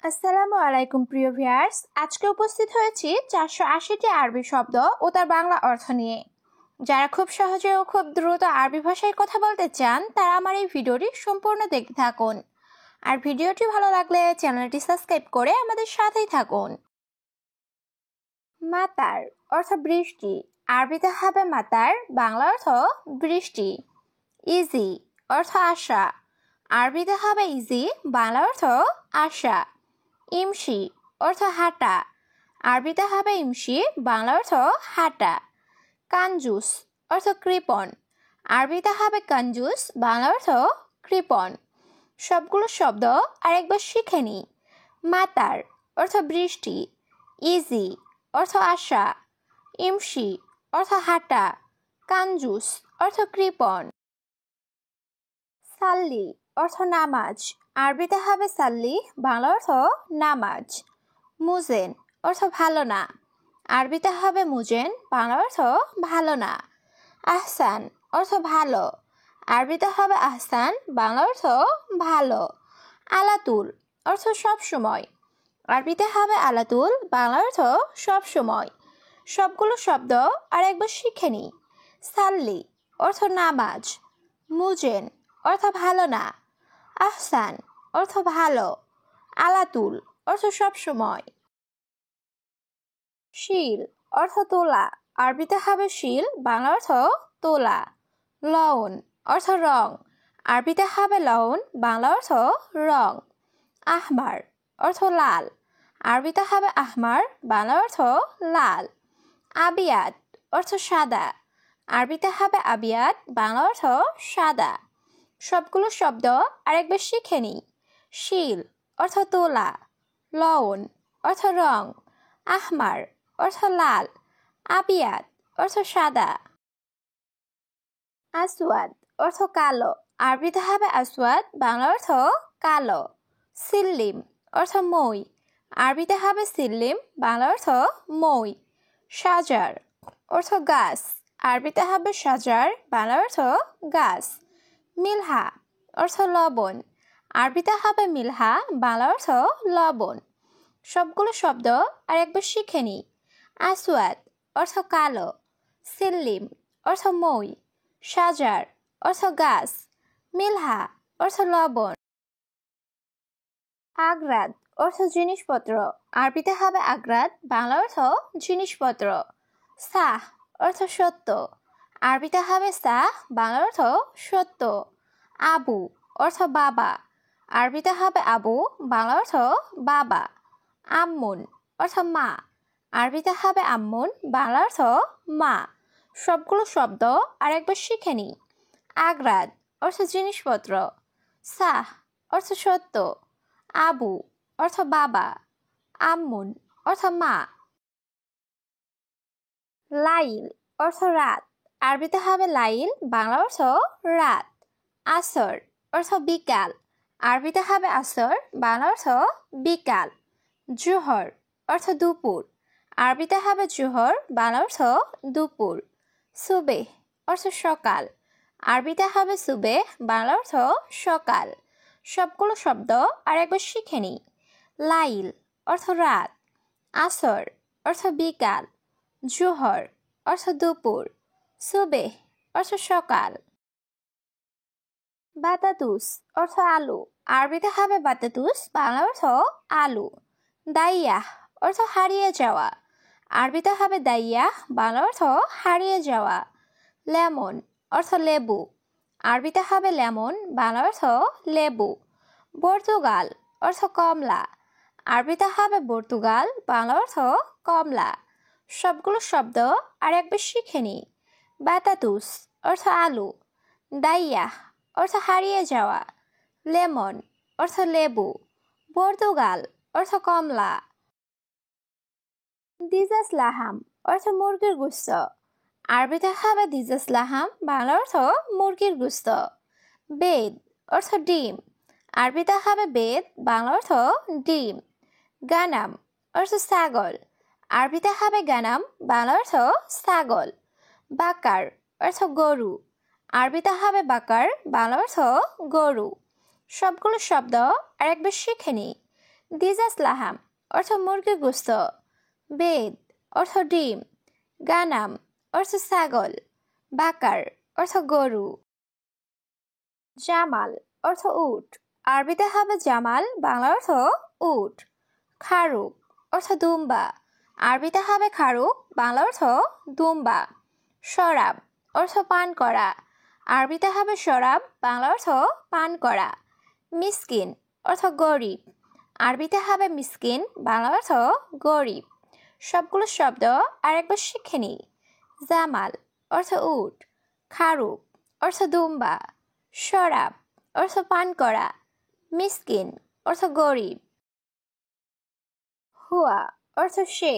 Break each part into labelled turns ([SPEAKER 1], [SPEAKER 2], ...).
[SPEAKER 1] আসসালামু আলাইকুম প্রিয় ভিউয়ার্স, আজকে উপস্থিত হয়েছি 480টি আরবি শব্দ ও তার বাংলা অর্থ নিয়ে। যারা খুব সহজে ও খুব দ্রুত আরবি ভাষায় কথা বলতে চান তারা আমার এই ভিডিওটি সম্পূর্ণ দেখতে থাকুন। আর ভিডিওটি ভালো লাগলে চ্যানেলটি সাবস্ক্রাইব করে আমাদের সাথেই থাকুন। মাতার অর্থ বৃষ্টি, আরবিতে হবে মাতার, বাংলা অর্থ বৃষ্টি। ইজি অর্থ আশা, আরবিতে হবে ইজি, বাংলা অর্থ আশা। ইমশি অর্থ হাঁটা, আরবিতে হবে ইমশি, বাংলা অর্থ হাঁটা। কাঞ্জুস অর্থ কৃপণ, আরবিতে হবে কঞ্জুস, বাংলা অর্থ কৃপণ। সবগুলো শব্দ আরেকবার শিখে নিই। মাতার অর্থ বৃষ্টি, ইজি অর্থ আশা, ইমশি অর্থ হাঁটা, কাঞ্জুস অর্থ কৃপণ। সাল্লি অর্থ নামাজ, আরবিতে হবে সাল্লি, বাংলা অর্থ নামাজ। মুজেন অর্থ ভালো না, আরবিতে হবে মুজেন, বাংলা অর্থ ভালো না। আহসান অর্থ ভালো, আরবিতে হবে আহসান, বাংলা অর্থ ভালো। আলাতুল অর্থ সব সময়, আরবিতে হবে আলাতুল, বাংলা অর্থ সব সময়। সবগুলো শব্দ আর একবার শিখে নিই। সাল্লি অর্থ নামাজ, মুজেন অর্থ ভালো না, আহসান অর্থ ভালো, আলাতুল অর্থ সব সময়। শিল অর্থ তোলা, আরবিতে হবে শিল, বাংলা অর্থ তোলা। লউন অর্থ রং, আরবিতে হবে লউন, বাংলা অর্থ রং। আহমার অর্থ লাল, আরবিতে হবে আহমার, বাংলা অর্থ লাল। আবিয়াদ অর্থ সাদা, আরবিতে হবে আবিয়াদ, বাংলা অর্থ সাদা। সবগুলো শব্দ আরেকবার শিখে নিই। শিল অর্থ তোলা, লউন অর্থ রং, আহমার অর্থ লাল, আবিয়াদ অর্থ সাদা। আসওয়াদ অর্থ কালো, আরবিতে হবে আসওয়াদ, বাংলা অর্থ কালো। সিল্লিম অর্থ মই, আরবিতে হবে সিল্লিম, বাংলা অর্থ মই। সাজার অর্থ গাছ, আরবিতে হবে সাজার, বাংলা অর্থ গাছ। মিলহা অর্থ লবণ, আরবিতে হবে মিলহা, বাংলা অর্থ লবণ। সবগুলো শব্দ আর একবার শিখে নিই। আসওয়াদ অর্থ কালো, সিল্লিম অর্থ মই, সাজার অর্থ গাছ, মিলহা অর্থ লবণ। আগ্রাদ অর্থ জিনিসপত্র, আরবিতে হবে আগ্রাদ, বাংলা অর্থ জিনিসপত্র। সাহ অর্থ সত্য, আরবিতে হবে সাহ, বাংলা অর্থ সত্য। আবু অর্থ বাবা, আরবিতে হবে আবু, বাংলা অর্থ বাবা। আম্মুন অর্থ মা, আরবিতে হবে আম্মুন, বাংলা অর্থ মা। সবগুলো শব্দ আর একবার শিখে নিই। আগ্রাদ অর্থ জিনিসপত্র, সাহ অর্থ সত্য, আবু অর্থ বাবা, আম্মুন অর্থ মা। লাইল অর্থ রাত, আরবিতে হবে লাইল, বাংলা অর্থ রাত। আসর অর্থ বিকাল, আরবিতে হবে আসর, বাংলা অর্থ বিকাল। জোহর অর্থ দুপুর, আরবিতে হবে জোহর, বাংলা অর্থ দুপুর। সুবেহ অর্থ সকাল, আরবিতে হবে সুবেহ, বাংলা অর্থ সকাল। সবগুলো শব্দ আর একবার শিখে নিই। লাইল অর্থ রাত, আসর অর্থ বিকাল, জোহর অর্থ দুপুর, সুবেহ অর্থ সকাল। বাতাতুস অর্থ আলু, আরবিতে হবে বাতাতুস, বাংলা অর্থ আলু। দাইয়াহ অর্থ হারিয়ে যাওয়া, আরবিতে হবে দাইয়াহ, বাংলা অর্থ হারিয়ে যাওয়া। লেমন অর্থ লেবু, আরবিতে হবে লেমন, বাংলা অর্থ লেবু। পর্তুগাল অর্থ কমলা, আরবিতে হবে পর্তুগাল, বাংলা অর্থ কমলা। সবগুলো শব্দ আর একবার শিখে নিই। বাতাতুস অর্থ আলু, দাইয়াহ অর্থ হারিয়ে যাওয়া, লেমন অর্থ লেবু, পর্তুগাল অর্থ কমলা। দিজাস লাহাম অর্থ মুরগির গোশত, আরবিতে হবে দিজাস লাহাম, বাংলা অর্থ মুরগির গোশত। বেদ অর্থ ডিম, আরবিতে হবে বেদ, বাংলা অর্থ ডিম। গানাম অর্থ ছাগল, আরবিতে হবে গানাম, বাংলা অর্থ ছাগল। বাকার অর্থ গরু, আরবিতে হবে বাকার, বাংলা অর্থ গরু। সবগুলো শব্দ আর একবার শিখে নিই। দিজাস লাহাম অর্থ মুরগির গোস্ত, বেদ অর্থ ডিম, গানাম অর্থ ছাগল, বাকার অর্থ গরু। জামাল অর্থ উট, আরবিতে হবে জামাল, বাংলা অর্থ উট। খারুক অর্থ দুম্বা, আরবিতে হবে খারুক, বাংলা অর্থ দুম্বা। শরাব অর্থ পান করা, আরবিতে হবে শরাব, বাংলা অর্থ পান করা। মিসকিন অর্থ গরিব, আরবিতে হবে মিসকিন, বাংলা অর্থ গরিব। সবগুলো শব্দ আরেকবার শিখে নিই। জামাল অর্থ উট, খারুক অর্থ দুম্বা, শরাব অর্থ পান করা, মিসকিন অর্থ গরিব। হুয়া অর্থ সে,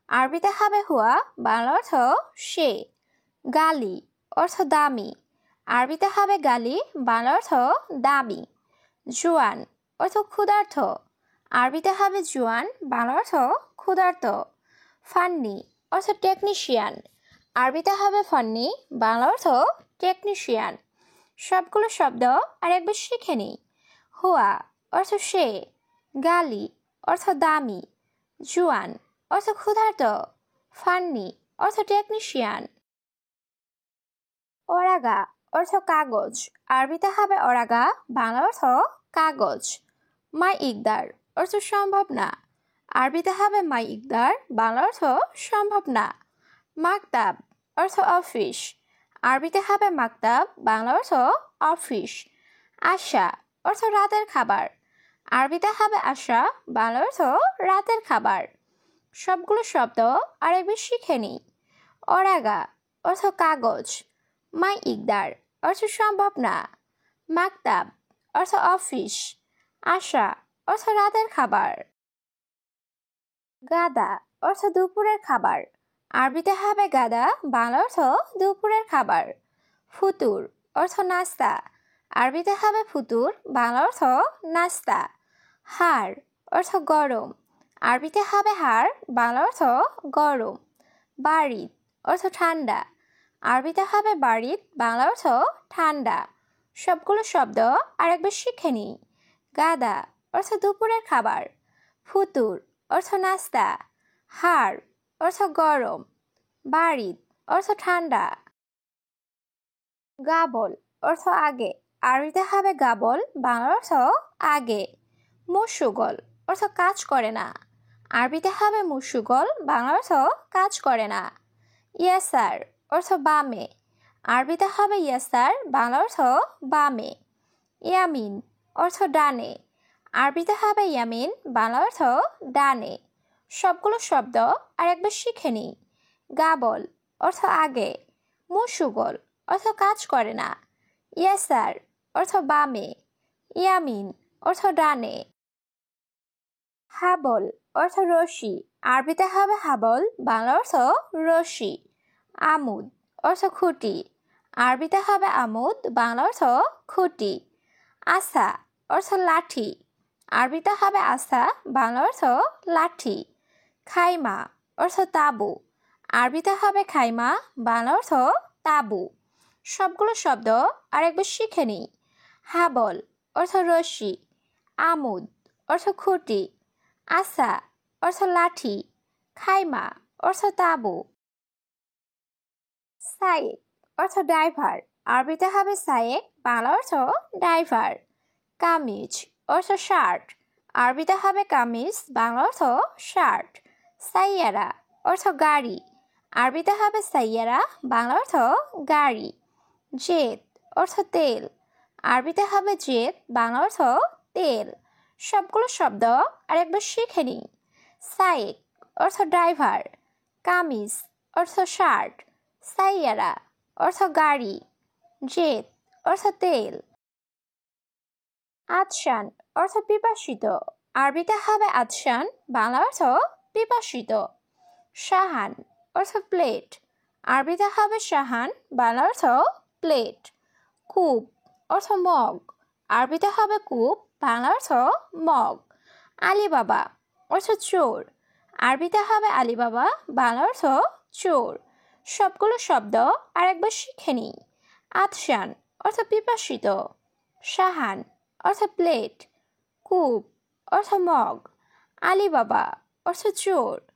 [SPEAKER 1] আরবিতে হবে হুয়া, বাংলা অর্থ সে। গালি অর্থ দামি, আরবিতে হবে গালি, বাংলা অর্থ দামি। জুয়ান অর্থ ক্ষুধার্ত, আরবিতে হবে জুয়ান, বাংলা অর্থ ক্ষুধার্ত। ফান্নি অর্থ টেকনিশিয়ান, আরবিতে হবে ফান্নি, বাংলা অর্থ টেকনিশিয়ান। সবগুলো শব্দ আরেকবার শিখে নিই। হুয়া অর্থ সে, গালি অর্থ দামি, জুয়ান অর্থ ক্ষুধার্ত, ফান্নি অর্থ টেকনিশিয়ান। ওরাগা অর্থ কাগজ, আরবিতে হবে ওরাগা, বাংলা অর্থ কাগজ। মাই ইকদার অর্থ সম্ভব না, আরবিতে হবে মাই ইকদার, বাংলা অর্থ সম্ভব না। মাকতাব অর্থ অফিস, আরবিতে হবে মাকতাব, বাংলা অর্থ অফিস। আশা অর্থ রাতের খাবার, আরবিতে হবে আশা, বাংলা অর্থ রাতের খাবার। সবগুলো শব্দ আরেকবার শিখে নিই। ওরাগা অর্থ কাগজ, মাই ইকদার অর্থ সম্ভব না, মাকতাব অর্থ অফিস, আশা অর্থ রাতের খাবার। গাদা অর্থ দুপুরের খাবার, আরবিতে হবে গাদা, বাংলা অর্থ দুপুরের খাবার। ফুতুর অর্থ নাস্তা, আরবিতে হবে ফুতুর, বাংলা অর্থ নাস্তা। হাড় অর্থ গরম, আরবিতে হবে হাড়, বাংলা অর্থ গরম। বারিদ অর্থ ঠান্ডা, আরবিতে হবে বারিদ, বাংলা অর্থ ঠান্ডা। সবগুলো শব্দ আরেকবার শিখে নিই। গাদা অর্থ দুপুরের খাবার, ফুতুর অর্থ নাস্তা, হাড় অর্থ গরম, বারিদ অর্থ ঠান্ডা। গাবল অর্থ আগে, আরবিতে হবে গাবল, বাংলা অর্থ আগে। মুশুগল অর্থ কাজ করে না, আরবিতে হবে মুশুগল, বাংলা অর্থ কাজ করে না। ইয়াসার অর্থ বামে, আরবিতে হবে ইয়াসার, বাংলা অর্থ বামে। ইয়ামিন অর্থ ডানে, আরবিতে হবে ইয়ামিন, বাংলা অর্থ ডানে। সবগুলো শব্দ আরেকবার শিখে নিই। গাবল অর্থ আগে, মুশুগল অর্থ কাজ করে না, ইয়াসার অর্থ বামে, ইয়ামিন অর্থ ডানে। হাবল অর্থ রশি, আরবিতে হবে হাবল, বাংলা অর্থ রশি। আমুদ অর্থ খুঁটি, আরবিতে হবে আমুদ, বাংলা অর্থ খুঁটি। আসা অর্থ লাঠি, আরবিতে হবে আসা, বাংলা অর্থ লাঠি। খাইমা অর্থ তাবু, আরবিতে হবে খাইমা, বাংলা অর্থ তাবু। সবগুলো শব্দ আরেকবার শিখে নিই। হাবল অর্থ রশি, আমুদ অর্থ খুঁটি, আসা অর্থ লাঠি, খাইমা অর্থ তাবু। সায়েক অর্থ ড্রাইভার, আরবিতে হবে সায়েক, বাংলা অর্থ ড্রাইভার। কামিজ অর্থ শার্ট, আরবিতে হবে কামিজ, বাংলা অর্থ শার্ট। সাইয়ারা অর্থ গাড়ি, আরবিতে হবে সাইয়ারা, বাংলা অর্থ গাড়ি। জেদ অর্থ তেল, আরবিতে হবে জেদ, বাংলা অর্থ তেল। সবগুলো শব্দ আরেকবার শিখে নিই। সায়েক অর্থ ড্রাইভার, কামিজ অর্থ শার্ট, সাইয়ারা অর্থ গাড়ি, জেদ অর্থ তেল। আতশান অর্থ পিপাসিত, আরবিতে হবে আতশান, বাংলা অর্থ পিপাসিত। সাহান অর্থ প্লেট, আরবিতে হবে সাহান, বাংলা অর্থ প্লেট। কূপ অর্থ মগ, আরবিতে হবে কূপ, বাংলা অর্থ মগ। আলিবাবা অর্থ চোর, আরবিতে হবে আলিবাবা, বাংলা অর্থ চোর। সবগুলো শব্দ আরেকবার শিখে নিই। আতশান অর্থ পিপাসিত, সাহান অর্থ প্লেট, কূপ অর্থ মগ, আলী বাবা অর্থ চোর।